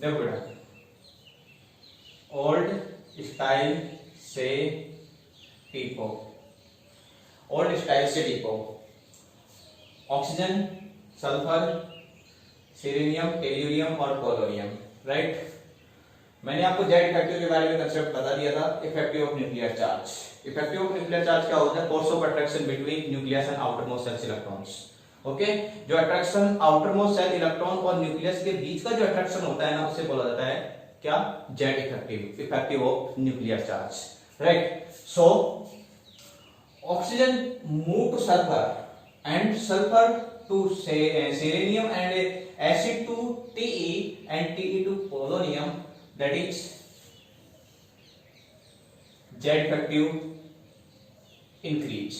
देखो बेटा, old style से डिपो, ओल्ड स्टाइल से डिपो, ऑक्सीजन, सल्फर, सीरेनियम, टेल्यूरियम और पोलोनियम, राइट। मैंने आपको जेड इफेक्टिव के बारे में कंसेप्ट बता दिया था, effective of nuclear charge. Effective of nuclear charge क्या होता है? Force of attraction between nucleus and outer most shells electrons. Okay, जो attraction outer most shell electron और न्यूक्लियस के बीच का जो अट्रैक्शन होता है ना, उसे बोला जाता है क्या? Z effective, effective of nuclear charge, right. So oxygen move two sulphur and sulphur to selenium and acid to Te and Te to polonium, that is Z effective increase.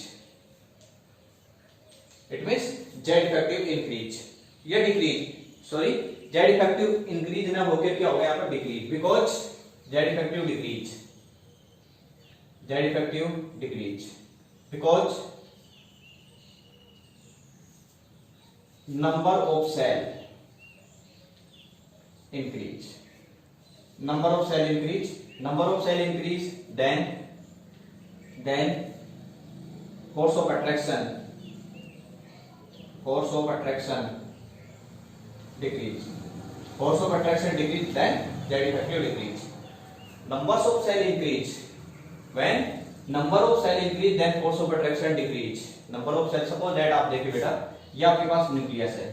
It means Z effective increase या decrease, sorry, Z effective increase ना होके क्या होगा यहाँ पर decrease, because Z effective decrease, Z effective decrease because number of cell increase, number of cell increase, number of cell increase, then force of attraction, force of attraction decrease, force of attraction decrease, then Z effective decrease. Numbers of cell increase, when number of cell increase then force of attraction decrease. number of cell, suppose that आप देखिए बेटा, ये आपके पास nucleus है,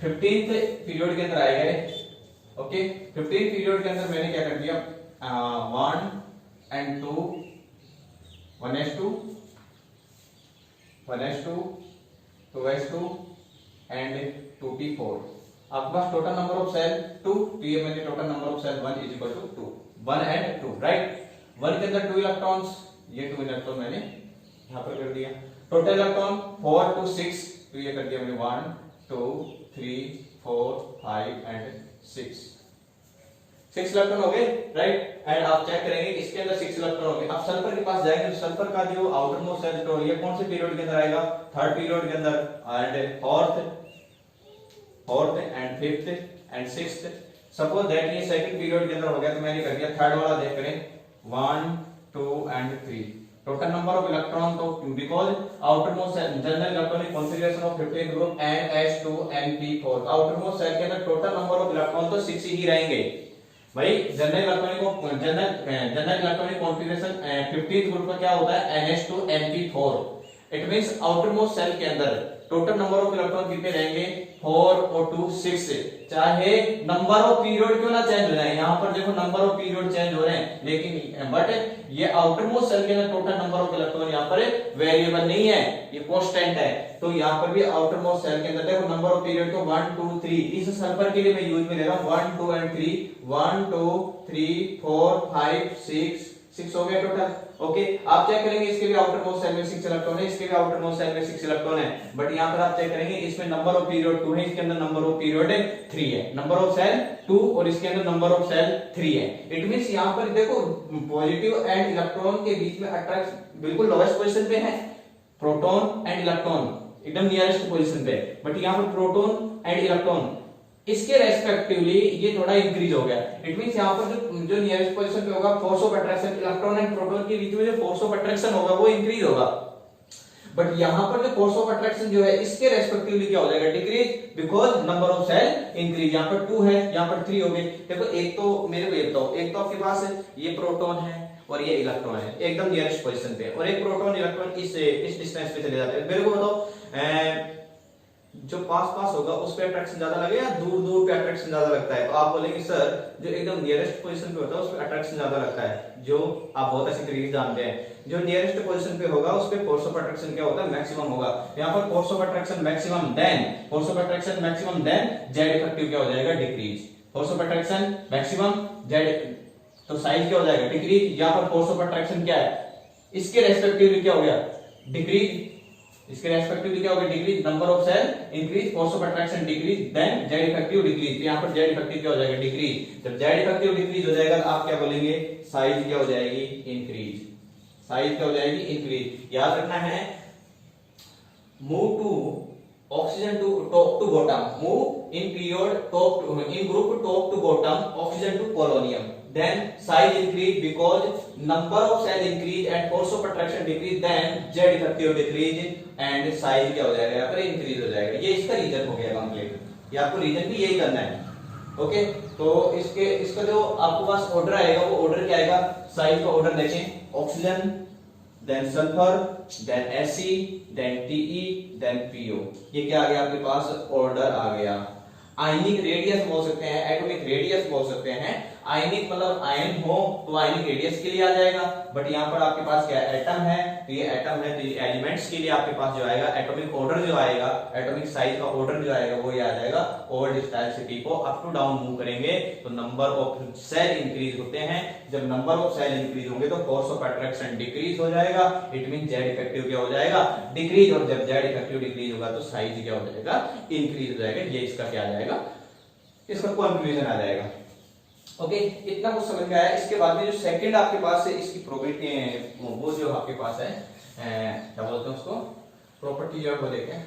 15th period के अंदर आए गए। ओके, 15th पीरियड के अंदर मैंने क्या कर दिया, 1 and 2, 1s2, 1s2, 2s2 and 2p4। आपके पास टोटल नंबर ऑफ सेल 2, तो ये मैंने total number of shell 1 is equal to 2, 1 and 2, right. 1 के अंदर 2 इलेक्ट्रॉन्स, ये 2 इलेक्ट्रॉन मैंने यहां पर कर दिया। टोटल इलेक्ट्रॉन 4 to 6, तो ये कर दिया मैंने 1 2 3 4 5 एंड 6 इलेक्ट्रॉन हो गए, राइट। एंड आप चेक करेंगे इसके अंदर 6 इलेक्ट्रॉन हो गए। आप सल्फर के पास जाएंगे तो सल्फर का जो आउटर मोस्ट सेल तो ये कौन से पीरियड के अंदर आएगा? 3rd पीरियड के अंदर, and 4th and 5th and 6th। Suppose that ये 2nd पीरियड के अंदर हो गया, तो मैंने कर दिया 3rd वाला, देख करें 1 2 and 3। Total number of electron, तो because outer most general electronic configuration of 15 group NH2 NP4, outer most shell के अंदर टोटल नंबर ऑफ इलेक्ट्रॉन तो 6 ही रहेंगे भाई। General electronic configuration 15th group का क्या होता है? NH2 NP4। It means outer most shell के अंदर टोटल नंबर ऑफ इलेक्ट्रॉन कितने रहेंगे? 4 और 2 6, चाहे नंबर ऑफ पीरियड क्यों ना चेंज हो जाए। यहाँ पर देखो नंबर ऑफ पीरियड चेंज हो रहे हैं, लेकिन बट ये आउटर मोस्ट सेल के अंदर टोटल नंबर ऑफ इलेक्ट्रॉन यहाँ पर वेरिएबल नहीं है, ये कांस्टेंट है। तो यहाँ पर भी आउटर मोस्ट सेल के अंदर देखो नंबर ऑफ पीरियड तो 1 2 3, इस सल्फर के लिए मैं यूज में ले रहा हूँ 1 2 एंड 3, 1 2 3 4 5 6 हो गया टोटल। ओके, आप चेक करेंगे इसके भी आउटर मोस्ट सेल में 6 इलेक्ट्रॉन है, इसके भी आउटर मोस्ट सेल में 6 इलेक्ट्रॉन है, बट यहाँ पर आप चेक करेंगे इसमें नंबर ऑफ पीरियड 2 है, इसके अंदर नंबर ऑफ पीरियड 3 है। नंबर ऑफ सेल 2 और इसके अंदर नंबर ऑफ सेल 3 है। इट मींस यहाँ पर देखो पॉजिटिव एंड इलेक्ट्रॉन के बीच में अट्रैक्शन बिल्कुल लोवेस्ट पोजीशन पे है, प्रोटॉन एंड इलेक्ट्रॉन एकदम नियरेस्ट पोजीशन पे, बट यहाँ पर प्रोटॉन एंड इलेक्ट्रॉन इसके रेस्पेक्टिवली ये थोड़ा इंक्रीज हो गया। इट मींस यहाँ पर जो नियरेस्ट पोजीशन पे होगा force of attraction electron and proton के बीच में जो फोर्स ऑफ अट्रैक्शन होगा वो इंक्रीज होगा, बट यहाँ पर जो फोर्स ऑफ अट्रैक्शन जो है इसके रेस्पेक्टिवली क्या हो जाएगा? Decrease, because number of shell increase. यहाँ पर 2 है, यहाँ पर 3 हो गए। देखो एक तो मेरे को एक तो आपके पास ये प्रोटॉन है और ये इलेक्ट्रॉन है एकदम नियरेस्ट पोजीशन पे, और एक प्रोटॉन इलेक्ट्रॉन इस डिस्टेंस पे चले जाते हैं। मेरे को बताओ जो पास होगा उस पे अट्रैक्शन ज्यादा लगेगा या दूर पे अट्रैक्शन ज्यादा लगता है? तो आप बोलेंगे सर जो एकदम नियरेस्ट पोजीशन पे होता है उस पे अट्रैक्शन ज्यादा लगता है, जो आप बहुत अच्छी तरीके से जानते हैं। जो नियरेस्ट पोजीशन पे होगा उस पे फोर्स ऑफ अट्रैक्शन क्या होता है? मैक्सिमम होगा। यहाँ पर force of attraction maximum, then force of attraction maximum, then Z effective क्या हो जाएगा? Decrease. Force of attraction maximum, Z तो साइज क्या हो जाएगा? डिक्रीज। यहाँ पर फोर्स ऑफ अट्रैक्शन क्या है? इसके रेस्पेक्टिवली क्या हो गया? डिक्रीज। इसके रेस्पेक्टिवली क्या होगा? Decrease. Number of shell increase, force of attraction decrease, then Z effective decrease. तो यहाँ पर जेड इफेक्टिव क्या हो जाएगा? डिक्रीज। जब जेड इफेक्टिव डिक्रीज हो जाएगा तो आप क्या बोलेंगे? साइज क्या हो जाएगी? इंक्रीज। साइज क्या हो जाएगी? इंक्रीज। याद रखना है move to oxygen to top to bottom, move in period top to, in group top to bottom, oxygen to polonium. Then size increase because number of cell increase and force of attraction decrease. Then Z effective decrease and size क्या हो जाएगा यहाँ पर increase हो जाएगा. ये इसका reason हो गया कंप्लीट. ये आपको रीजन भी यही करना है. ओके तो इसका जो आपके पास ऑर्डर आएगा वो ऑर्डर क्या आएगा. साइज का ऑर्डर देखें. Oxygen, then sulphur, then Fe, then Te, then PO. ये क्या आ गया आपके पास ऑर्डर आ गया. आयनिक रेडियस बोल सकते हैं, एटॉमिक रेडियस बोल सकते हैं. आयनिक मतलब आयन हो तो आयनिक रेडियस के लिए आ जाएगा. बट यहाँ पर आपके पास क्या एटम है तो ये एटम है तो ये एलिमेंट्स के लिए आपके पास जो आएगा एटॉमिक ऑर्डर जो आएगा, एटॉमिक साइज का ऑर्डर जो आएगा वो ये आ जाएगा. ओल्ड स्टाइल सिटी को अप टू डाउन मूव करेंगे तो नंबर ऑफ सेल इंक्रीज होते हैं. जब नंबर ऑफ सेल इंक्रीज होंगे तो फोर्स ऑफ अट्रैक्शन डिक्रीज हो जाएगा. इट मीन जेड इफेक्टिव क्या हो जाएगा डिक्रीज. और जब जेड इफेक्टिव डिक्रीज होगा तो साइज क्या हो जाएगा इंक्रीज हो जाएगा. ये इसका क्या आ जाएगा, इसका कंक्लूजन आ जाएगा. ओके इतना कुछ समझ में आया. इसके बाद में जो सेकंड आपके पास है इसकी प्रॉपर्टी वो जो आपके पास है क्या बोलते हैं उसको प्रॉपर्टी जो है वो देखें.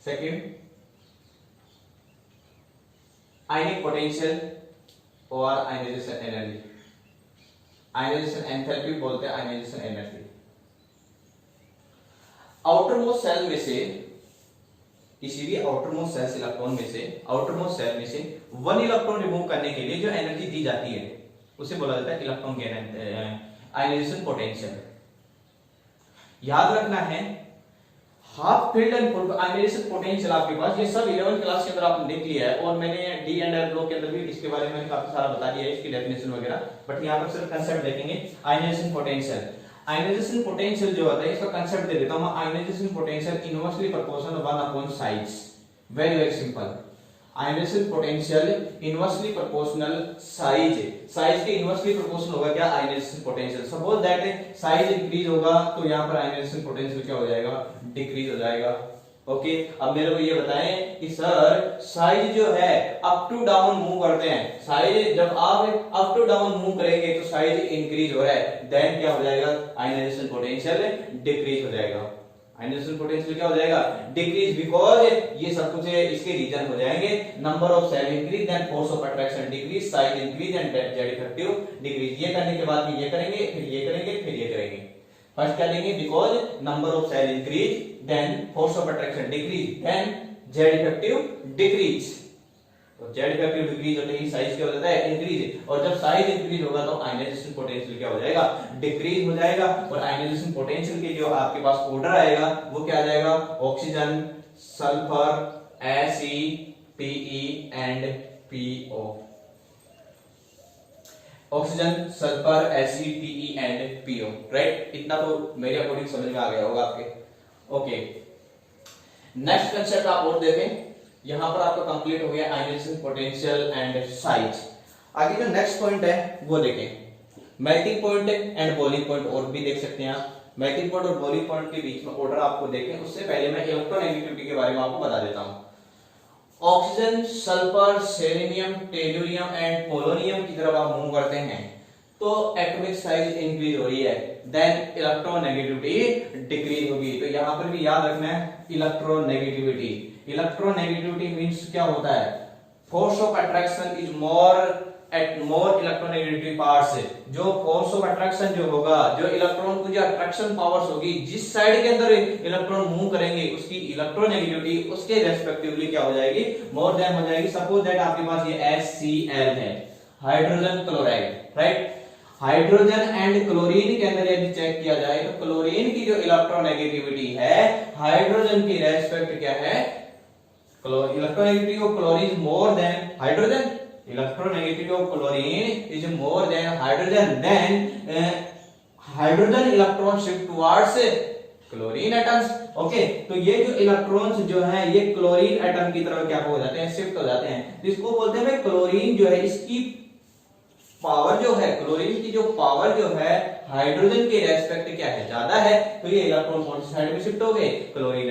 सेकंड आयनिक पोटेंशियल और आयनाइजेशन एनर्जी. आयनाइजेशन एंथैल्पी बोलते हैं आयनाइजेशन एनर्जी. आउटरमोस्ट सेल में से किसी भी आउटरमोस्ट सेल्स इलेक्ट्रॉन में से आउटरमोस्ट सेल में से 1 इलेक्ट्रॉन रिमूव करने के लिए जो एनर्जी दी जाती है उसे बोला जाता है इलेक्ट्रॉन गेन आयनाइजेशन पोटेंशियल. याद रखना है half filled and ionisation potential आपके पास ये सब 11th क्लास के अंदर आपने देख लिया है. और मैंने डी एंड एल ब्लॉक के अंदर भी इसके बारे में काफी सारा बता दिया है इसकी डेफिनेशन वगैरह. बट यहाँ पर सिर्फ कंसेप्ट देखेंगे आयनाइजेशन पोटेंशियल. आयनाइजेशन पोटेंशियल जो होता है इसका कंसेप्ट दे देता हूं. Ionisation potential inversely proportional 1 upon size. Very very simple. Ionisation potential inversely proportional size. Size के इनवर्सली प्रोपोर्शनल होगा क्या ionisation potential. Suppose that size increase होगा तो यहां पर आयनाइजेशन पोटेंशियल क्या हो जाएगा डिक्रीज हो जाएगा. ओके अब मेरे को ये बताएं कि सर साइज जो है अप टू डाउन मूव करते हैं. साइज जब आप अप टू डाउन मूव करेंगे तो साइज इंक्रीज हो रहा है. देन क्या हो जाएगा आयनाइजेशन पोटेंशियल डिक्रीज हो जाएगा. आयनाइजेशन पोटेंशियल क्या हो जाएगा डिक्रीज बिकॉज ये सब कुछ इसके रीजन हो जाएंगे. Number of shell increase, then force of attraction decrease, size increase and Z effective decrease. ये करने के बाद ये करेंगे फिर ये करेंगे फिर ये करेंगे. फर्स्ट क्या लेंगे because number of shell increase, then force of attraction decrease, then Z effective decrease. तो जेड इफेक्टिव डिक्रीज होते ही साइज क्या हो जाता है इंक्रीज. और जब साइज इंक्रीज होगा तो आयनाइजेशन पोटेंशियल क्या हो जाएगा डिक्रीज हो जाएगा. और आयनाइजेशन पोटेंशियल के जो आपके पास ऑर्डर आएगा वो क्या आ जाएगा oxygen, sulphur, Fe, Pe and PO. Oxygen, sulphur, Fe, Pe and PO. Right इतना तो मेरे अकॉर्डिंग समझ में आ गया होगा आपके. ओके नेक्स्ट कंसेप्ट आप और देखें. यहां पर आपका कंप्लीट हो गया आयनाइजेशन पोटेंशियल एंड साइज. आगे जो नेक्स्ट पॉइंट है वो देखें. Melting point and boiling point और भी देख सकते हैं आप. मेल्टिंग पॉइंट और बॉइलिंग पॉइंट के बीच में ऑर्डर आपको देखें. उससे पहले मैं इलेक्ट्रोनेगेटिविटी के बारे में आपको बता देता हूं. Oxygen, sulphur, selenium, tellurium and polonium की तरफ आप मूव करते हैं तो एटॉमिक साइज इंक्रीज हो रही है. देन इलेक्ट्रोनेगेटिविटी डिक्रीज होगी. तो यहां पर भी याद रखना है इलेक्ट्रोनेगेटिविटी. इलेक्ट्रोनेगेटिविटी मींस क्या होता है force of attraction is more at more electronegativity parts. जो फोर्स ऑफ अट्रैक्शन जो होगा जो इलेक्ट्रॉन की जो अट्रैक्शन पावर्स होगी जिस साइड के अंदर इलेक्ट्रॉन मूव करेंगे उसकी इलेक्ट्रोनेगेटिविटी उसके रेस्पेक्टिवली क्या हो जाएगी मोर देन हो जाएगी. सपोज दैट आपके पास ये HCl है hydrogen chloride. Right hydrogen and chlorine के अंदर यदि चेक किया जाए तो क्लोरीन की जो इलेक्ट्रोनेगेटिविटी है हाइड्रोजन की रेस्पेक्ट क्या है electronegativity of chlorine is more than hydrogen. Electronegativity of chlorine is more than hydrogen. Then hydrogen electron shift towards chlorine atoms. Okay तो ये जो इलेक्ट्रॉन्स जो हैं ये क्लोरीन एटम की तरफ क्या हो जाते हैं शिफ्ट हो जाते हैं. इसको बोलते हैं क्लोरीन जो है इसकी पावर जो है क्लोरीन की जो पावर जो है हाइड्रोजन के रेस्पेक्ट क्या है ज्यादा है. तो ये इलेक्ट्रॉन कौन सी साइड में शिफ्ट हो गए क्लोरीन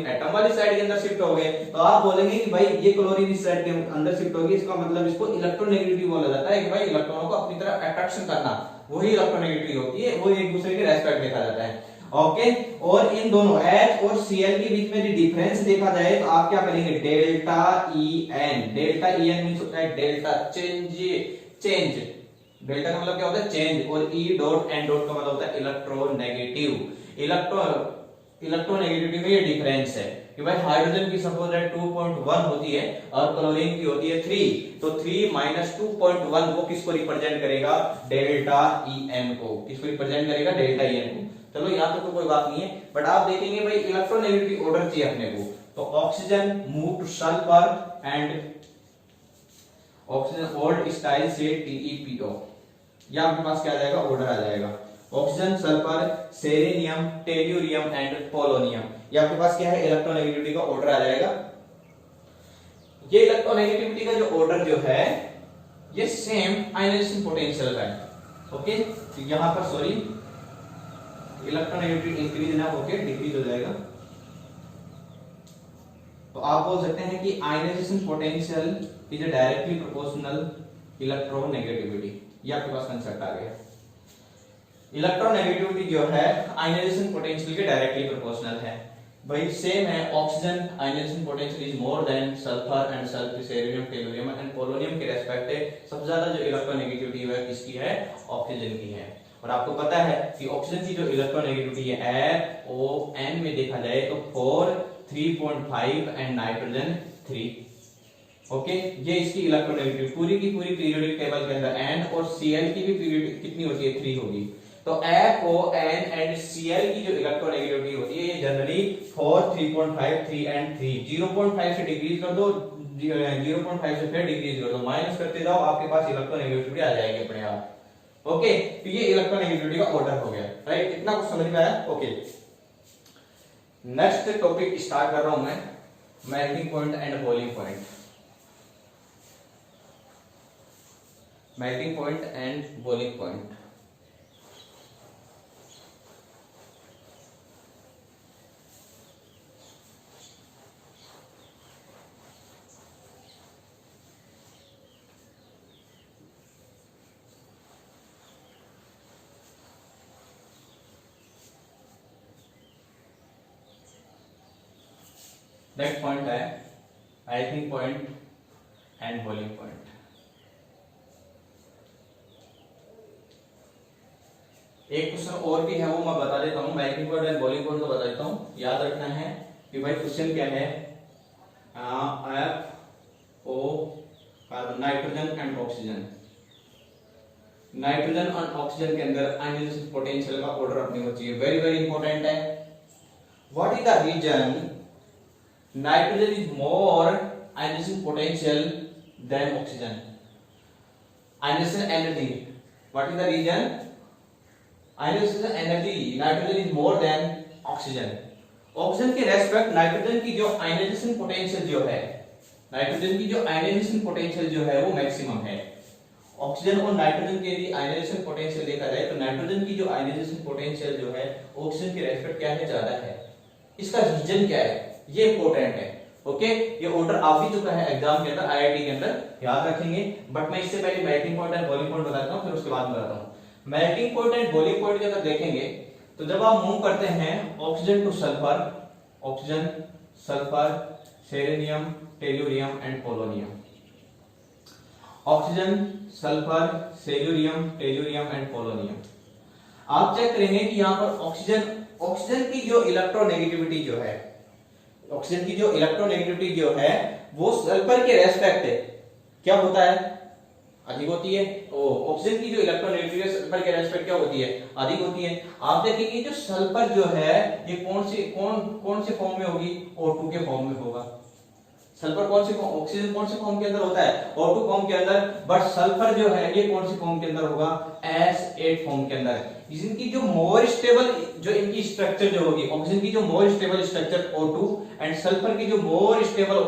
एटम वाली साइड के अंदर शिफ्ट हो गए. तो आप बोलेंगे कि भाई ये क्लोरीन इस साइड के अंदर शिफ्ट होगी इसका मतलब इसको इलेक्ट्रोनेगेटिविटी बोला जाता है कि भाई इलेक्ट्रॉनों को अपनी तरफ अट्रैक्शन करना. वही इलेक्ट्रोनेगेटिविटी होती है, वो एक दूसरे के रेस्पेक्ट देखा जाता है। ओके, और इन दोनों H और Cl के बीच में जो डिफरेंस देखा जाए तो आप क्या करेंगे, delta E N. Delta E N means होता है डेल्टा चेंज, चेंज डेल्टा का मतलब क्या होता है, चेंज, और ई डॉट एन डॉट का मतलब होता है इलेक्ट्रोनेगेटिव। इलेक्ट्रोनेगेटिविटी में ये डिफरेंस है कि भाई हाइड्रोजन की सपोज है 2.1 होती है और क्लोरीन की होती है 3, तो 3 माइनस 2.1 वो किसको रिप्रेजेंट करेगा, डेल्टा ई एन को। किसको रिप्रेजेंट करेगा, डेल्टा ई एन को। चलो यहाँ तक तो कोई बात नहीं है, बट आप देखेंगे भाई इलेक्ट्रोनेगेटिविटी ऑर्डर चाहिए अपने को, तो oxygen move two sulphur and oxygen old style से TePO, या आपके पास क्या आ जाएगा, ऑर्डर आ जाएगा। Oxygen, sulphur, selenium, tellurium and polonium, ये आपके पास क्या है, इलेक्ट्रोनेगेटिविटी का ऑर्डर आ जाएगा। ये इलेक्ट्रोनेगेटिविटी का जो ऑर्डर जो है ये सेम आयनाइजेशन पोटेंशियल का है। ओके, तो यहां पर सॉरी इलेक्ट्रोनेगेटिविटी इंक्रीज ना होकर डिक्रीज हो जाएगा, तो आप बोल सकते हैं कि ionisation potential is directly proportional electronegativity. ये आपके पास कंसेप्ट आ गया। इलेक्ट्रोनेगेटिविटी जो है आयनाइजेशन पोटेंशियल के डायरेक्टली प्रोपोर्शनल है। भाई सेम है, oxygen ionisation potential is more than sulphur and selenium, tellurium and polonium के रेस्पेक्ट है सबसे ज्यादा जो इलेक्ट्रोनेगेटिविटी है किसकी है, ऑक्सीजन की है। और आपको पता है कि ऑक्सीजन की जो इलेक्ट्रोनेगेटिविटी है FON में देखा जाए तो 4, 3.5 एंड नाइट्रोजन 3। ओके, ये इसकी इलेक्ट्रोनेगेटिविटी पूरी की पूरी पीरियोडिक टेबल के अंदर N और Cl की भी पीरियोडिक कितनी होती है, 3 होगी। तो FON एंड Cl की जो इलेक्ट्रोनेगेटिविटी होती है ये जनरली 4, 3.5, 3 एंड 3। 0.5 से डिक्रीज कर दो, 0.5 से फिर डिक्रीज कर दो, माइनस करते जाओ, आपके पास इलेक्ट्रोनेगेटिविटी आ जाएगी अपने आप। ओके, तो ये इलेक्ट्रोनेगेटिविटी का ऑर्डर हो गया, राइट। इतना कुछ समझ में आया। ओके, नेक्स्ट टॉपिक स्टार्ट कर रहा हूं मैं, melting point and boiling point. Melting point and boiling point. Next point है melting point and boiling point. एक क्वेश्चन और भी है वो मैं बता देता हूँ, melting point and boiling point को बता देता हूँ। याद रखना है कि भाई क्वेश्चन क्या है, FO carbon, nitrogen and oxygen. Nitrogen और ऑक्सीजन के अंदर आयनाइजेशन पोटेंशियल का ऑर्डर अपने को चाहिए, वेरी वेरी इंपॉर्टेंट है। What is the reason nitrogen is more ionization potential than oxygen? Ionization energy, what is the reason? Ionization energy, nitrogen is more than oxygen. Oxygen के respect nitrogen की जो ionization potential जो है, nitrogen की जो ionization potential जो है वो मैक्सिमम है। ऑक्सीजन और नाइट्रोजन के यदि आयनाइजेशन पोटेंशियल देखा जाए तो नाइट्रोजन की जो आयनाइजेशन पोटेंशियल जो है ऑक्सीजन के रेस्पेक्ट क्या है, ज्यादा है। इसका रीजन क्या है, ये इंपॉर्टेंट है। ओके, ये ऑर्डर आ भी चुका है एग्जाम के अंदर, आईआईटी के अंदर, याद रखेंगे। बट मैं इससे पहले melting point and boiling point बताता हूँ, फिर उसके बाद बताता हूँ। Melting point and boiling point के अंदर देखेंगे तो जब आप मूव करते हैं oxygen to sulphur, oxygen, sulphur, selenium, tellurium and polonium, oxygen, sulphur, selenium, tellurium and polonium, आप चेक करेंगे कि यहाँ पर ऑक्सीजन की जो इलेक्ट्रोनेगेटिविटी जो है, ऑक्सीजन की जो इलेक्ट्रोनेगेटिविटी जो है वो सल्फर के रेस्पेक्ट क्या होता है, अधिक होती है। ऑक्सीजन की जो इलेक्ट्रोनेगेटिविटी सल्फर के रेस्पेक्ट क्या होती है, अधिक होती है। आप देखेंगे जो सल्फर जो है ये कौन से फॉर्म में होगी, O2 के फॉर्म में होगा। सल्फर कौन से ऑक्सीजन कौन से फॉर्म के अंदर होता है, O2 फॉर्म के अंदर, बट सल्फर जो है ये कौन से फॉर्म के अंदर होगा, S8 फॉर्म के अंदर। इनकी जो मोर स्टेबल जो इनकी स्ट्रक्चर जो होगी, ऑक्सीजन की जो more stable structure O2 and sulphur की जो मोर स्टेबल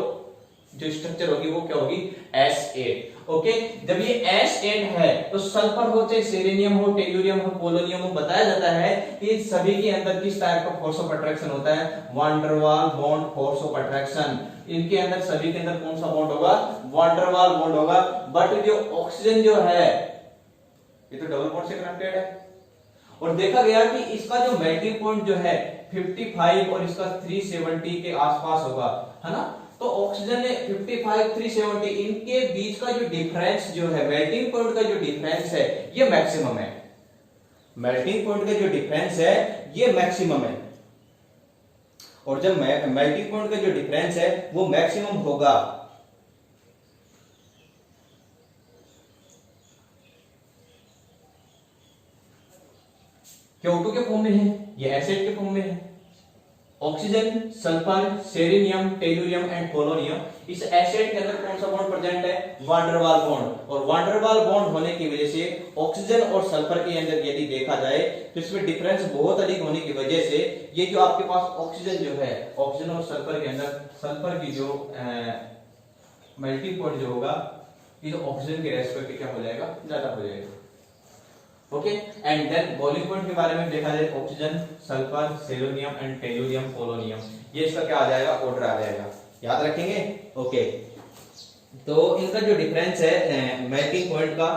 जो स्ट्रक्चर होगी वो क्या होगी, S8। ओके, जब ये S8 है तो सल्फर हो चाहे सेलेनियम हो, टेल्यूरियम हो, पोलोनियम हो, बताया जाता है कि सभी के अंदर किस टाइप का फोर्स ऑफ अट्रैक्शन होता है, वान डर वाल बॉन्ड फोर्स ऑफ अट्रैक्शन। इनके अंदर सभी के अंदर कौन सा बॉन्ड होगा, वान डर वाल बॉन्ड होगा। बट जो ऑक्सीजन जो है ये तो डबल बॉन्ड से कनेक्टेड है। और देखा गया कि इसका जो मेल्टिंग पॉइंट जो है 55 और इसका 370 के आसपास होगा, है ना। तो ऑक्सीजन ने 55 370 इनके बीच का जो डिफरेंस जो है, मेल्टिंग पॉइंट का जो डिफरेंस है ये मैक्सिमम है। मेल्टिंग पॉइंट का जो डिफरेंस है ये मैक्सिमम है, और जब मेल्टिंग पॉइंट का जो डिफरेंस है वो मैक्सिमम होगा CO2 के फॉर्म में है, ये एसिड के फॉर्म में है। Oxygen, sulphur, selenium, tellurium and polonium, इस एसिड के अंदर कौन सा बॉन्ड प्रेजेंट है? Van der Waals bond. और वान डेर वाल बॉन्ड होने की वजह से ऑक्सीजन और सल्फर के अंदर यदि देखा जाए तो इसमें डिफरेंस बहुत अधिक होने की वजह से ये जो आपके पास ऑक्सीजन जो है, ऑक्सीजन और सल्फर के अंदर सल्फर की जो मेल्टिंग पॉइंट जो होगा ये तो ऑक्सीजन के रेस्पेक्ट में क्या हो जाएगा? ज्यादा हो जाएगा। Okay, and then boiling point के बारे में देखा जाए oxygen, sulphur, selenium and tellurium, polonium, ये इसका क्या आ जाएगा? ऑर्डर आ जाएगा, याद रखेंगे। ओके, तो इनका जो डिफरेंस है मेल्टिंग पॉइंट का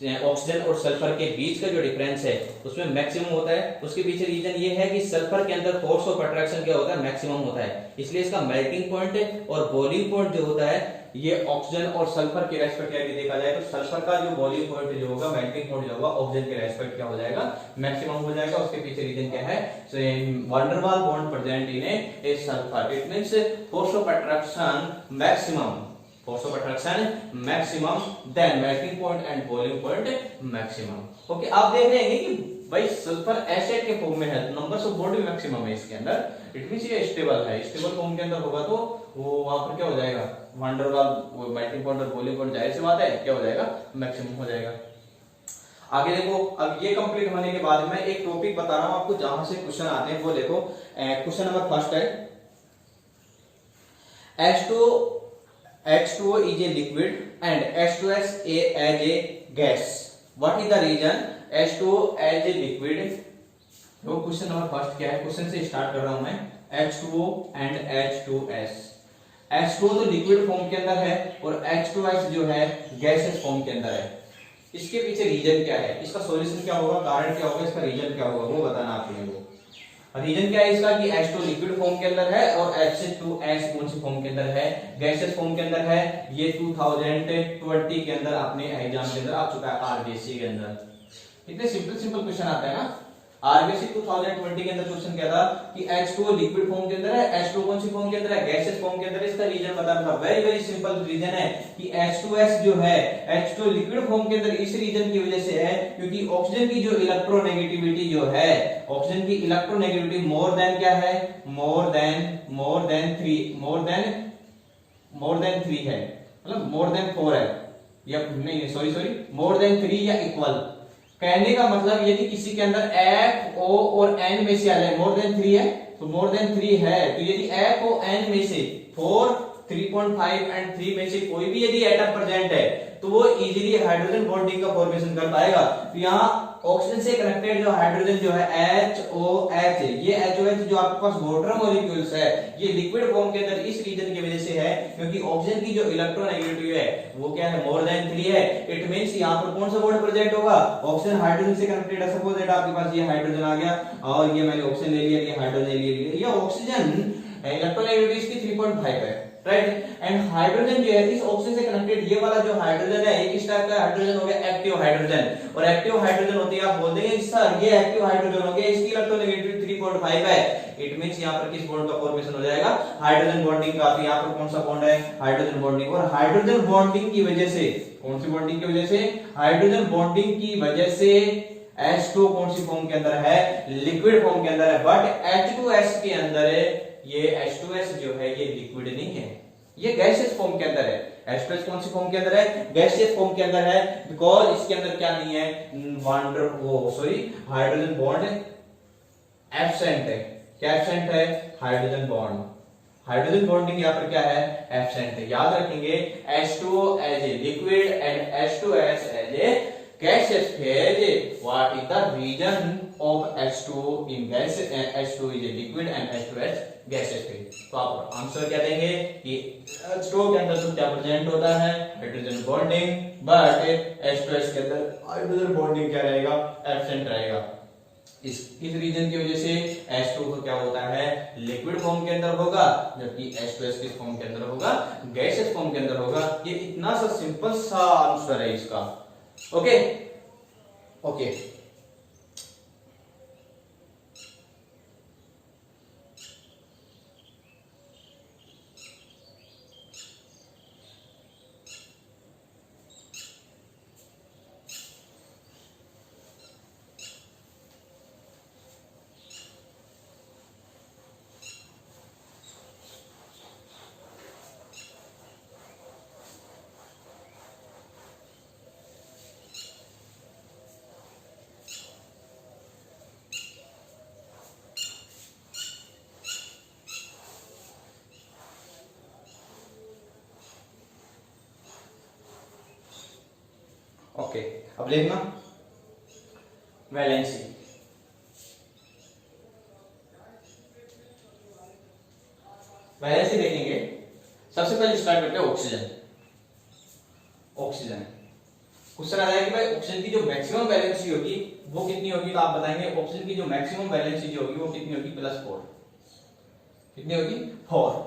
ऑक्सीजन और सल्फर के बीच का जो डिफरेंस है उसमें मैक्सिमम होता है। उसके पीछे रीजन ये है कि सल्फर के अंदर फोर्स ऑफ अट्रैक्शन क्या होता है? मैक्सिमम होता है, इसलिए इसका मेल्टिंग पॉइंट और बॉइलिंग पॉइंट जो होता है ये ऑक्सीजन और सल्फर के रेस्पेक्ट में देखा जाए तो सल्फर का जो बॉइलिंग पॉइंट जो होगा, मेल्टिंग पॉइंट जो होगा, ऑक्सीजन के रेस्पेक्ट क्या हो जाएगा? मैक्सिमम हो जाएगा। उसके पीछे रीजन क्या है? Van der Waals bond present in a sulphur, it means force of attraction maximum, force of attraction maximum then melting point and boiling point maximum। Okay, आप देख रहे हैं कि भाई सल्फर एसिड के फॉर्म में है, नंबर्स ऑफ बॉन्ड भी मैक्सिमम है इसके अंदर, इट मींस ये स्टेबल है। स्टेबल फॉर्म के अंदर होगा तो वो वहां पर क्या हो जाएगा? वान डेर वाल, मेल्टिंग पॉइंट और बॉइलिंग पॉइंट जाहिर सी बात है क्या हो जाएगा? मैक्सिमम हो जाएगा। आगे देखो, अब ये कंप्लीट होने के बाद मैं एक टॉपिक बता रहा हूं आपको जहां से क्वेश्चन आते हैं, वो देखो क्वेश्चन नंबर फर्स्ट है H2O is a liquid and H2S as a gas. What is the reason H2O as a liquid? तो क्वेश्चन नंबर फर्स्ट क्या है? क्वेश्चन से स्टार्ट कर रहा हूं मैं। H2O and H2S, H2O तो लिक्विड फॉर्म के अंदर है और H2S जो है गैसेस फॉर्म के अंदर है। इसके पीछे रीजन क्या है? इसका सॉल्यूशन क्या होगा? कारण क्या होगा? इसका रीजन क्या होगा वो बताना आपने। वो रीजन क्या है इसका कि H2 लिक्विड फॉर्म के अंदर है और H2S कौन सी फॉर्म के अंदर है? गैसेस फॉर्म के अंदर है। ये 2020 के अंदर अपने एग्जाम के अंदर आ चुका है, आरबीएससी के अंदर। इतने सिंपल सिंपल क्वेश्चन आते हैं ना। आरबीएससी 2020 के अंदर क्वेश्चन क्या था कि H2O लिक्विड फॉर्म के अंदर है, H2O कौन सी फॉर्म के अंदर है? गैसेस फॉर्म के अंदर। इसका रीजन बताना था, वेरी वेरी सिंपल रीजन है कि H2S जो है H2O लिक्विड फॉर्म के अंदर इस रीजन की वजह से है क्योंकि ऑक्सीजन की जो इलेक्ट्रोनेगेटिविटी जो है, ऑक्सीजन की इलेक्ट्रोनेगेटिविटी मोर देन क्या है? मोर देन 3 है, मतलब मोर देन 4 है, या नहीं सॉरी मोर देन 3 या इक्वल। कहने का मतलब यदि किसी के अंदर F, O और N में से आ जाए, मोर देन 3 है तो मोर देन 3 है, तो यदि F, O, N में से 4, 3.5 एंड 3 में से कोई भी यदि एटम प्रेजेंट है तो वो इजीली हाइड्रोजन बॉन्डिंग का फॉर्मेशन कर पाएगा। तो यहाँ ऑक्सीजन से कनेक्टेड जो हाइड्रोजन जो है HOH, ये HOH जो आपके पास वाटर मॉलिक्यूल्स है ये लिक्विड फॉर्म के अंदर इस रीजन की वजह से है क्योंकि ऑक्सीजन की जो इलेक्ट्रोनेगेटिविटी है वो क्या है? मोर देन 3 है। इट मींस यहाँ पर कौन सा बॉन्ड प्रेजेंट होगा? ऑक्सीजन हाइड्रोजन से कनेक्टेड है। सपोज दैट आपके पास ये हाइड्रोजन आ गया और ये मैंने ऑक्सीजन ले लिया, ये हाइड्रोजन ले लिया, ये ऑक्सीजन इलेक्ट्रोनेगेटिविटी इसकी 3.5 है, राइट। एंड हाइड्रोजन जो है इस ऑक्सीजन से कनेक्टेड, ये वाला जो हाइड्रोजन है ये किस टाइप का हाइड्रोजन हो गया? Active hydrogen. और एक्टिव हाइड्रोजन होते हैं आप बोल देंगे सर ये एक्टिव हाइड्रोजन हो गया, इसकी इलेक्ट्रोनेगेटिविटी 3.5 है। इट मींस यहाँ पर किस बॉन्ड का फॉर्मेशन हो जाएगा? हाइड्रोजन बॉन्डिंग का। तो यहाँ पर कौन सा बॉन्ड है? Hydrogen bonding. और हाइड्रोजन बॉन्डिंग की वजह से, कौन सी बॉन्डिंग की वजह से? हाइड्रोजन बॉन्डिंग की वजह से H2 कौन सी फॉर्म के अंदर है? लिक्विड फॉर्म के अंदर है। बट H2S के अंदर ये H2S जो है ये लिक्विड नहीं है, ये गैसियस फॉर्म के अंदर है। H2S कौन सी फॉर्म के अंदर है? गैसियस फॉर्म के अंदर है, बिकॉज इसके अंदर क्या नहीं है? हाइड्रोजन बॉन्ड एब्सेंट है। क्या एब्सेंट है? Hydrogen bond. हाइड्रोजन बॉन्डिंग यहाँ पर क्या है? एब्सेंट है। याद रखेंगे H2O as a liquid and H2S as a gaseous phase। What is the reason of H2O in gas, H2 is a liquid and H2H gaseous phase। तो आप answer क्या देंगे कि H2O के अंदर तो क्या प्रेजेंट होता है, हाइड्रोजन बॉन्डिंग, बट H2H के अंदर हाइड्रोजन बॉन्डिंग क्या रहेगा, एब्सेंट रहेगा। इस रीजन की वजह से H2 को क्या होता है, लिक्विड फॉर्म के अंदर होगा, जबकि H2S किस फॉर्म के अंदर होगा, गैसियस फॉर्म के अंदर होगा। ये इतना सा सिंपल सा आंसर है इसका। ओके ओके ओके, अब देखना वैलेंसी। वैलेंसी देखेंगे, सबसे पहले स्टार्ट करते हैं ऑक्सीजन। ऑक्सीजन क्वेश्चन आ जाएगा कि भाई ऑक्सीजन की जो मैक्सिमम वैलेंसी होगी वो कितनी होगी, तो आप बताएंगे ऑक्सीजन की जो मैक्सिमम वैलेंसी जो होगी वो कितनी होगी, +4। कितनी होगी, 4।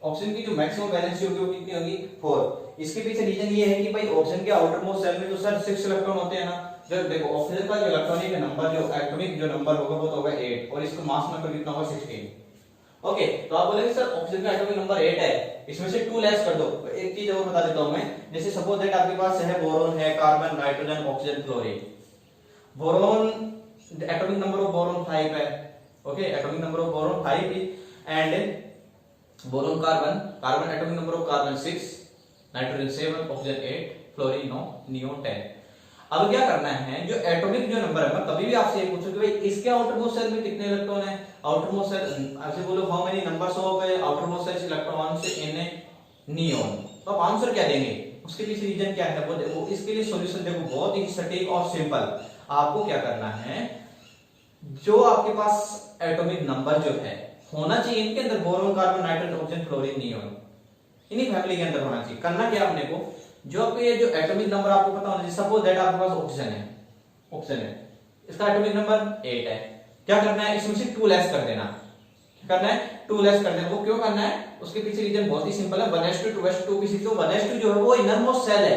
ऑक्सीजन की जो मैक्सिमम वैलेंसी होगी वो कितनी होगी, 4। इसके पीछे रीजन ये है कि भाई ऑक्सीजन के आउटर मोस्ट सेल में तो सर 6 इलेक्ट्रॉन होते हैं ना। जब देखो ऑक्सीजन का जो इलेक्ट्रॉनिक नंबर, जो एटॉमिक जो नंबर होगा वो तो होगा 8, और इसका मास नंबर कितना होगा, 16। ओके, तो आप बोलेंगे सर ऑक्सीजन का एटॉमिक नंबर 8 है, इसमें से 2 लेस कर दो। एक चीज और बता देता हूं मैं, जैसे सपोज दैट आपके पास है बोरोन है, carbon, nitrogen, oxygen, chlorine. Boron atomic number of boron 5 है। Okay, atomic number of boron 5 and boron carbon, carbon atomic number of carbon 6, nitrogen 7, oxygen 8, fluorine 9, neon 10। अब क्या करना है, जो एटॉमिक जो नंबर है, मैं कभी भी आपसे ये पूछूं कि भाई इसके आउटर मोस्ट सेल में कितने इलेक्ट्रॉन है, आउटर मोस्ट सेल ऐसे बोलो how many numbers of outer most shells electrons in neon, तो आप आंसर क्या देंगे, उसके पीछे रीजन क्या है वो इसके लिए सॉल्यूशन देखो बहुत ही सटीक और सिंपल। आपको क्या करना है, जो आपके पास एटॉमिक नंबर जो है होना चाहिए इनके अंदर, boron, carbon, nitrogen, oxygen, fluorine, neon, इन्हीं फैमिली के अंदर होना चाहिए। करना क्या आपने को, जो आपके ये जो एटॉमिक नंबर आपको पता होना चाहिए, सपोज दैट आपके पास ऑक्सीजन है, ऑक्सीजन है, इसका एटॉमिक नंबर 8 है। क्या करना है, इसमें से 2 लेस कर देना। क्या करना है, 2 लेस कर देना। वो क्यों करना है, उसके पीछे रीजन बहुत ही सिंपल है, 1s2 2s2 की 6, 1s2 जो है वो इनरमोस्ट सेल है,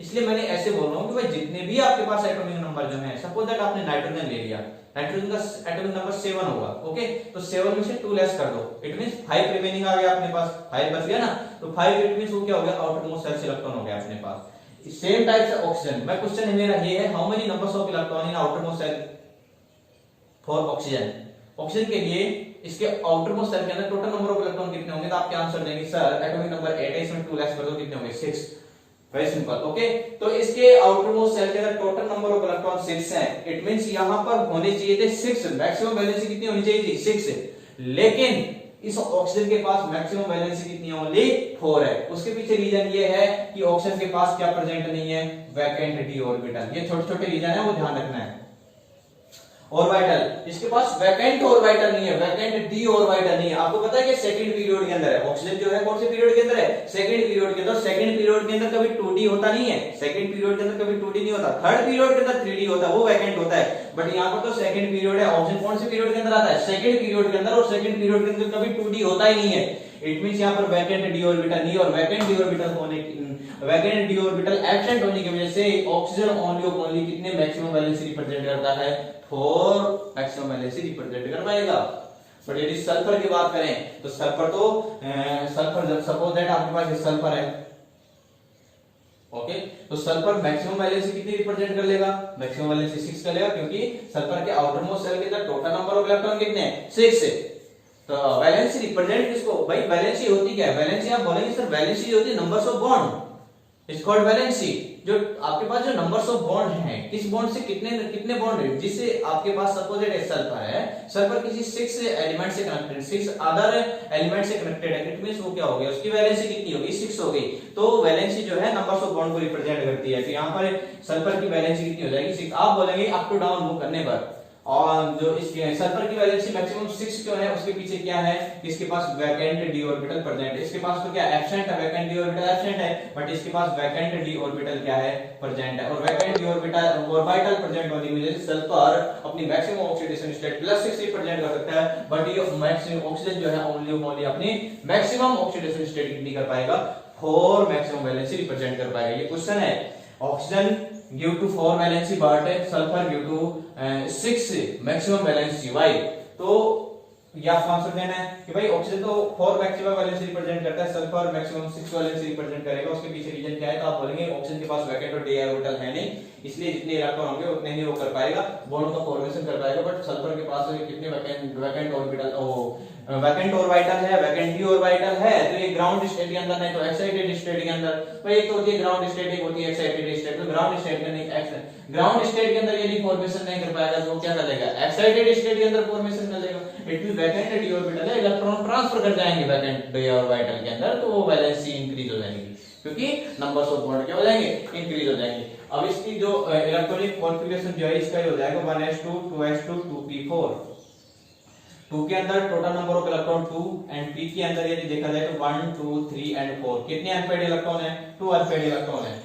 इसलिए मैंने ऐसे बोल रहा हूं कि भाई जितने भी आपके पास एटॉमिक नंबर जो है, सपोज दैट आपने नाइट्रोजन ले लिया, नाइट्रोजन का एटॉमिक नंबर 7 होगा। ओके, तो 7 में से 2 लेस कर दो, इट मींस 5 रिमेनिंग आ गया अपने पास, 5 बच गया ना, तो 5 इट मींस वो क्या हो गया, आउटर मोस्ट सेल इलेक्ट्रॉन हो गया अपने पास। सेम टाइप से ऑक्सीजन, मैं क्वेश्चन मेरा ये है, how many numbers of electron in outer most shell for oxygen. Oxygen के लिए इसके आउटर मोस्ट सेल के अंदर टोटल नंबर ऑफ इलेक्ट्रॉन कितने होंगे, तो आपके आंसर देंगे सर एटॉमिक नंबर 8 है, इसमें 2 लेस कर दो, कितने होंगे, 6। Very simple. ओके, तो इसके आउटर मोस्ट सेल के अंदर टोटल नंबर ऑफ इलेक्ट्रॉन 6 है, इट मींस यहां पर होने चाहिए थे 6, मैक्सिमम वैलेंसी कितनी होनी चाहिए थी, 6, लेकिन इस ऑक्सीजन के पास मैक्सिमम वैलेंसी कितनी है, ओनली 4 है। उसके पीछे रीजन ये है कि ऑक्सीजन के पास क्या प्रेजेंट नहीं है, वैकेंट डी ऑर्बिटल। ये छोटे छोटे रीजन है, वो ध्यान रखना है। ऑर्बिटल, इसके पास वैकेंट ऑर्बिटल नहीं है, वैकेंट डी ऑर्बिटल नहीं है। आपको पता है कि सेकंड पीरियड के अंदर है ऑक्सीजन जो है, कौन से पीरियड के अंदर है, सेकंड पीरियड के अंदर। सेकंड पीरियड के अंदर कभी 2d होता नहीं है, सेकंड पीरियड के अंदर कभी 2d नहीं होता, थर्ड पीरियड के अंदर 3d होता है, वो वैकेंट होता है। बट यहाँ पर तो सेकंड पीरियड है, ऑक्सीजन कौन से पीरियड के अंदर आता है, सेकंड पीरियड के अंदर, और सेकंड पीरियड के अंदर कभी 2d होता ही नहीं है। इट मींस यहाँ पर वैकेंट डी ऑर्बिटल नहीं, और वैकेंट डी ऑर्बिटल होने वैकेंट डी ऑर्बिटल एब्सेंट होने की वजह से ऑक्सीजन ओनली कितने मैक्सिमम वैलेंसी रिप्रेजेंट करता है, 4 मैक्सिमम वैलेंसी रिप्रेजेंट कर पाएगा। बट यदि सल्फर की बात करें तो सल्फर तो सल्फर जब सपोज दैट आपके पास सल्फर है, ओके, तो सल्फर मैक्सिमम वैलेंसी कितनी रिप्रेजेंट कर लेगा, मैक्सिमम वैलेंसी 6 कर लेगा, क्योंकि सल्फर के आउटर मोस्ट सेल के अंदर टोटल नंबर ऑफ इलेक्ट्रॉन कितने हैं, 6 है। तो वैलेंसी रिप्रेजेंट किसको, भाई वैलेंसी होती क्या है, वैलेंसी आप बोलेंगे सर वैलेंसी होती है numbers of bond, it's called valency. जो आपके पास जो नंबर्स ऑफ बॉन्ड हैं, किस बॉन्ड से कितने कितने बॉन्ड है, जिससे आपके पास सपोज दैट सल्फर है, सल्फर किसी 6 एलिमेंट से कनेक्टेड, 6 अदर एलिमेंट से कनेक्टेड है, इट मींस वो क्या हो गया, उसकी वैलेंसी कितनी होगी, 6 हो गई। तो वैलेंसी जो है नंबर्स ऑफ बॉन्ड को रिप्रेजेंट करती है। तो यहाँ पर सल्फर की वैलेंसी कितनी हो जाएगी, 6। आप बोलेंगे अप टू डाउन मूव करने पर, और जो इसके सल्फर की वैलेंसी मैक्सिमम 6 क्यों है, उसके पीछे क्या है, इसके पास वैकेंट डी ऑर्बिटल प्रेजेंट है। इसके पास तो क्या एब्सेंट है, वैकेंट डी ऑर्बिटल एब्सेंट है, बट इसके पास वैकेंट डी ऑर्बिटल क्या है, प्रेजेंट है। और वैकेंट डी ऑर्बिटल प्रेजेंट होने की वजह से सल्फर अपनी मैक्सिमम ऑक्सीडेशन स्टेट +6 रिप्रेजेंट कर सकता है, बट ये मैक्सिमम ऑक्सीजन जो है ओनली अपनी मैक्सिमम ऑक्सीडेशन स्टेट कितनी कर पाएगा, 4 मैक्सिमम वैलेंसी रिप्रेजेंट कर पाएगा। ये क्वेश्चन है। Oxygen give to 4 valency but sulphur give to 6 maximum valency. Why? तो या आंसर देना है कि भाई ऑक्सीजन तो 4 मैक्सिमम वैलेंसी रिप्रेजेंट करता है, सल्फर मैक्सिमम 6 वैलेंसी रिप्रेजेंट करेगा। उसके पीछे रीजन क्या है, तो आप बोलेंगे ऑक्सीजन के पास वैकेंट और डी ऑर्बिटल है नहीं, इसलिए जितने इलेक्ट्रॉन होंगे उतने ही वो कर पाएगा, बॉन्ड का फॉर्मेशन कर पाएगा। बट सल्फर के पास कितने वैकेंट ऑर्बिटल वैकेंट ऑर्बिटल है, वैकेंट डी ऑर्बिटल है, तो ये ग्राउंड स्टेट के अंदर नहीं तो एक्साइटेड स्टेट के अंदर। भाई एक तो होती है ग्राउंड स्टेट, एक होती है एक्साइटेड स्टेट। तो ग्राउंड स्टेट में नहीं, ग्राउंड स्टेट के अंदर यदि फॉर्मेशन नहीं कर पाएगा तो क्या कर लेगा, एक्साइटेड स्टेट के अंदर फॉर्मेशन कर लेगा। It will vacant D orbital है, इलेक्ट्रॉन ट्रांसफर कर जाएंगे वैकेंट डी ऑर्बिटल के अंदर, तो वो वैलेंसी इंक्रीज हो जाएगी क्योंकि नंबर्स ऑफ बॉन्ड क्या हो जाएंगे, इंक्रीज हो जाएंगे। अब इसकी जो इलेक्ट्रॉनिक कॉन्फ़िगरेशन जो है इसका हो जाएगा 1s2 2s2 2p4। 2 के अंदर total number of electron 2 and p के अंदर यदि देखा जाए तो 1 2 3 एंड 4। कितने अनपेड इलेक्ट्रॉन है, 2 अनपेड इलेक्ट्रॉन है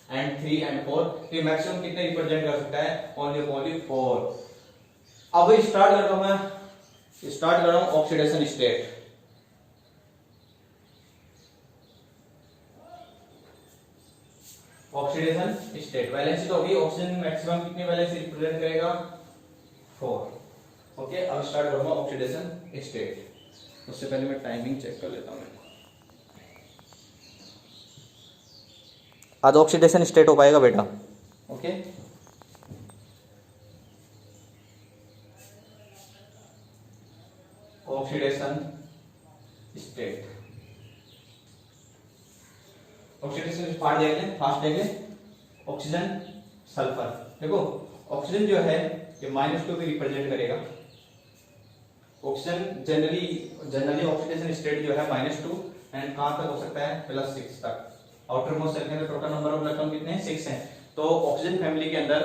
एंड 3 एंड 4। तो मैक्सिमम कितने रिप्रेजेंट कर सकता है, ओनली 4। अब स्टार्ट करता हूं मैं, स्टार्ट कर रहा हूं oxidation state. Oxidation state valency तो होगी, ऑक्सीजन मैक्सिमम कितनी वैलेंसी रिप्रेजेंट करेगा, 4। ओके, अब स्टार्ट करूंगा ऑक्सीडेशन स्टेट। उससे पहले मैं टाइमिंग चेक कर लेता हूं। आज ऑक्सीडेशन स्टेट हो पाएगा बेटा। Okay, oxidation state, oxidation fast देख लें, फास्ट देख लें। ऑक्सीजन सल्फर, देखो ऑक्सीजन जो है ये -2 भी रिप्रेजेंट करेगा। ऑक्सीजन जनरली ऑक्सीडेशन स्टेट जो है -2 एंड कहां तक हो सकता है, +6 तक। आउटर मोस्ट सेल के अंदर टोटल नंबर ऑफ इलेक्ट्रॉन कितने हैं, 6 हैं। तो ऑक्सीजन फैमिली के अंदर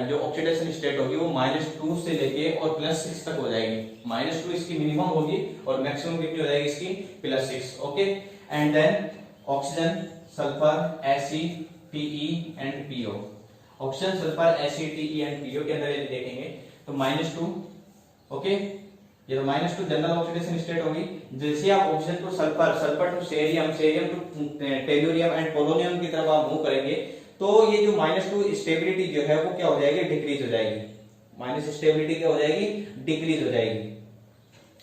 जो ऑक्सीडेशन स्टेट होगी वो -2 से लेके और +6 तक हो जाएगी। -2 इसकी मिनिमम होगी और मैक्सिमम कितनी हो जाएगी इसकी, +6। Okay, and then oxygen sulphur Fe Pe and PO। Oxygen sulphur Fe Te and PO के अंदर यदि देखेंगे तो -2। ओके, ये तो -2 जनरल ऑक्सीडेशन स्टेट होगी। जैसे आप oxygen to sulphur to cerium to tellurium and polonium की तरफ आप मूव करेंगे तो ये जो -2 स्टेबिलिटी जो है वो क्या हो जाएगी, डिक्रीज हो जाएगी। माइनस स्टेबिलिटी क्या हो जाएगी, डिक्रीज हो जाएगी।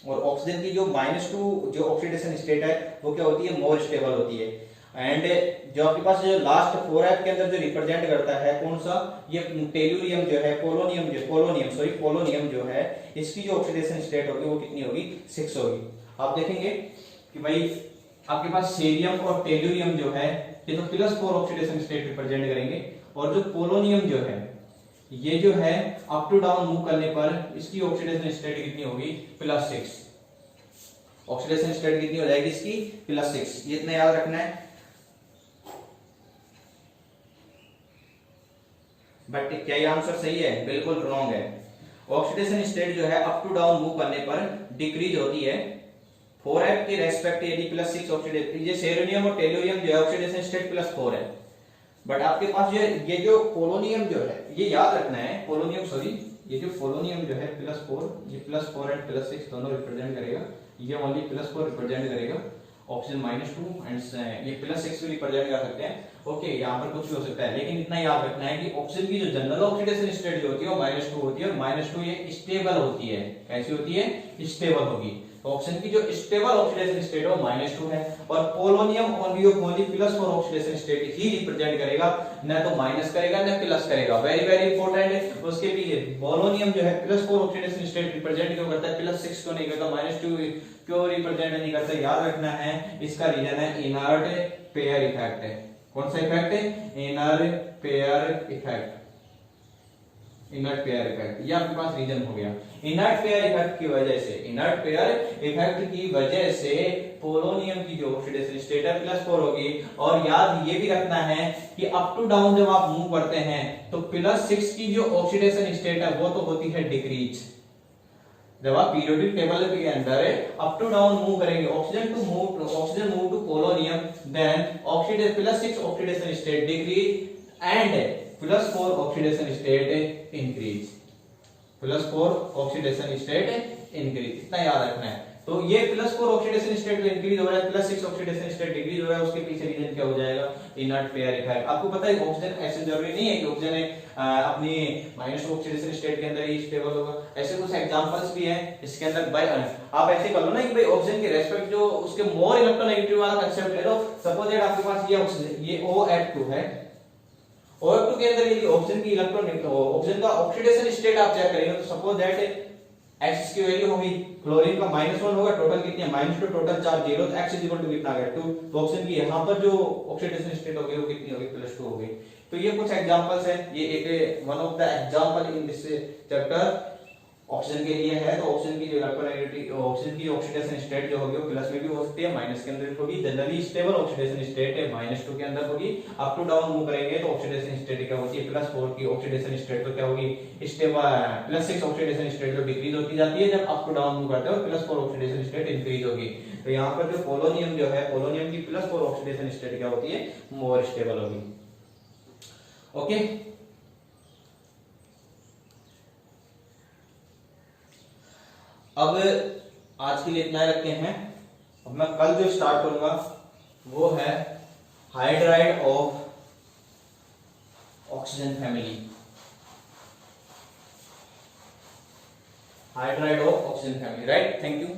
और ऑक्सीजन की जो -2 जो ऑक्सीडेशन स्टेट है वो क्या होती है, मोर स्टेबल होती है। एंड जो आपके पास जो लास्ट 4f के अंदर जो रिप्रेजेंट करता है कौन सा, ये टेलुरियम जो है, पोलोनियम जो है, इसकी जो ऑक्सीडेशन स्टेट होगी वो कितनी होगी, 6 होगी। आप देखेंगे कि भाई आपके पास सेरियम और टेलुरियम जो है ये तो +4 ऑक्सीडेशन स्टेट रिप्रेजेंट करेंगे, और जो पोलोनियम जो है ये जो है अप टू डाउन मूव करने पर इसकी ऑक्सीडेशन स्टेट कितनी होगी, +6। ऑक्सीडेशन स्टेट कितनी हो जाएगी इसकी, +6। ये इतना याद रखना है। बट क्या ये आंसर सही है, बिल्कुल रॉन्ग है। ऑक्सीडेशन स्टेट जो है अप टू डाउन मूव करने पर डिक्रीज होती है। 4f के रेस्पेक्ट यदि +6 ऑक्सीडेशन, ये सेरोनियम और टेलुरियम जो है ऑक्सीडेशन स्टेट +4 है। बट आपके पास ये जो पोलोनियम जो है, ये याद रखना है, पोलोनियम सॉरी, ये जो पोलोनियम जो है +4, ये +4 एंड +6 दोनों रिप्रेजेंट करेगा। ये ओनली +4 रिप्रेजेंट करेगा, ऑक्सीजन -2 एंड ये +6 भी रिप्रेजेंट कर सकते हैं। ओके, यहाँ पर कुछ भी हो सकता है, लेकिन इतना याद रखना है कि ऑक्सीजन की जो जनरल ऑक्सीडेशन स्टेट जो होती है वो -2 होती है, और -2 ये स्टेबल होती है। कैसी होती है, स्टेबल होगी। तो ऑक्सीजन की जो स्टेबल ऑक्सीडेशन स्टेट है वो -2 है, और पोलोनियम ओनली +4 ऑक्सीडेशन स्टेट ही रिप्रेजेंट करेगा, ना तो माइनस करेगा ना प्लस करेगा। वेरी वेरी इंपॉर्टेंट है। उसके पीछे पोलोनियम जो है +4 ऑक्सीडेशन स्टेट रिप्रेजेंट क्यों करता है, +6 क्यों नहीं करता, -2 क्यों रिप्रेजेंट नहीं करता, याद रखना है। इसका रीजन है इनर्ट पेयर इफेक्ट है। कौन सा इफेक्ट है, inert pair effect. Inert pair effect, ये आपके पास रीजन हो गया। इनर्ट पेयर इफेक्ट की वजह से, इनर्ट पेयर इफेक्ट की वजह से पोलोनियम की जो ऑक्सीडेशन स्टेट है +4 होगी। और याद ये भी रखना है कि अप टू डाउन जब आप मूव करते हैं तो +6 की जो ऑक्सीडेशन स्टेट है वो तो होती है डिक्रीज। जब आप पीरियोडिक टेबल के अंदर अप टू डाउन मूव करेंगे, oxygen move to polonium, then oxidation +6 oxidation state decrease and +4 oxidation state increase, +4 oxidation state increase, इतना याद रखना है। तो ये +4 ऑक्सीडेशन स्टेट इंक्रीज हो रहा है, +6 ऑक्सीडेशन स्टेट डिक्रीज हो रहा है, उसके पीछे रीजन क्या हो जाएगा, इनर्ट पेयर इफेक्ट। आपको पता है ऑक्सीजन ऐसे जरूरी नहीं है कि ऑक्सीजन अपनी -2 ऑक्सीडेशन स्टेट के अंदर ही स्टेबल होगा, ऐसे कुछ एग्जांपल्स भी हैं इसके अंदर। बाय आप ऐसे कर लो ना कि भाई ऑक्सीजन के रेस्पेक्ट जो उसके मोर इलेक्ट्रोनेगेटिव वाला कांसेप्ट ले लो। सपोज दैट आपके पास ये ऑक्सीजन, ये OH2 है, OH2 के अंदर यदि ऑक्सीजन की ऑक्सीजन का ऑक्सीडेशन स्टेट आप चेक करेंगे तो सपोज दैट x की वैल्यू होगी, क्लोरीन का -1 होगा, टोटल कितनी है -2, टोटल चार्ज 0, तो x कितना आ गया 2, तो ऑक्सीजन की यहां पर जो ऑक्सीडेशन स्टेट होगी वो कितनी होगी +2 होगी। तो ये कुछ एग्जांपल्स हैं, ये एक one of the example in this chapter oxygen के लिए है। तो ऑक्सीजन की जो इलेक्ट्रोनेगेटिव ऑक्सीजन की ऑक्सीडेशन स्टेट जो होगी वो प्लस में भी हो सकती है, माइनस के अंदर भी होगी। जनरली स्टेबल ऑक्सीडेशन स्टेट है -2 के अंदर होगी। अप टू डाउन मूव करेंगे तो ऑक्सीडेशन स्टेट क्या होती है +4 की ऑक्सीडेशन स्टेट तो क्या होगी स्टेबल, +6 ऑक्सीडेशन स्टेट जो डिक्रीज होती जाती है जब अप टू डाउन मूव करते हैं, और +4 ऑक्सीडेशन स्टेट इंक्रीज होगी। तो यहाँ पर जो पोलोनियम जो है, पोलोनियम की +4 ऑक्सीडेशन स्टेट क्या होती है, मोर स्टेबल होगी। ओके, अब आज के लिए इतना रखते हैं। अब मैं कल जो स्टार्ट करूंगा वो है hydride of oxygen family, hydride of oxygen family, right. Thank you.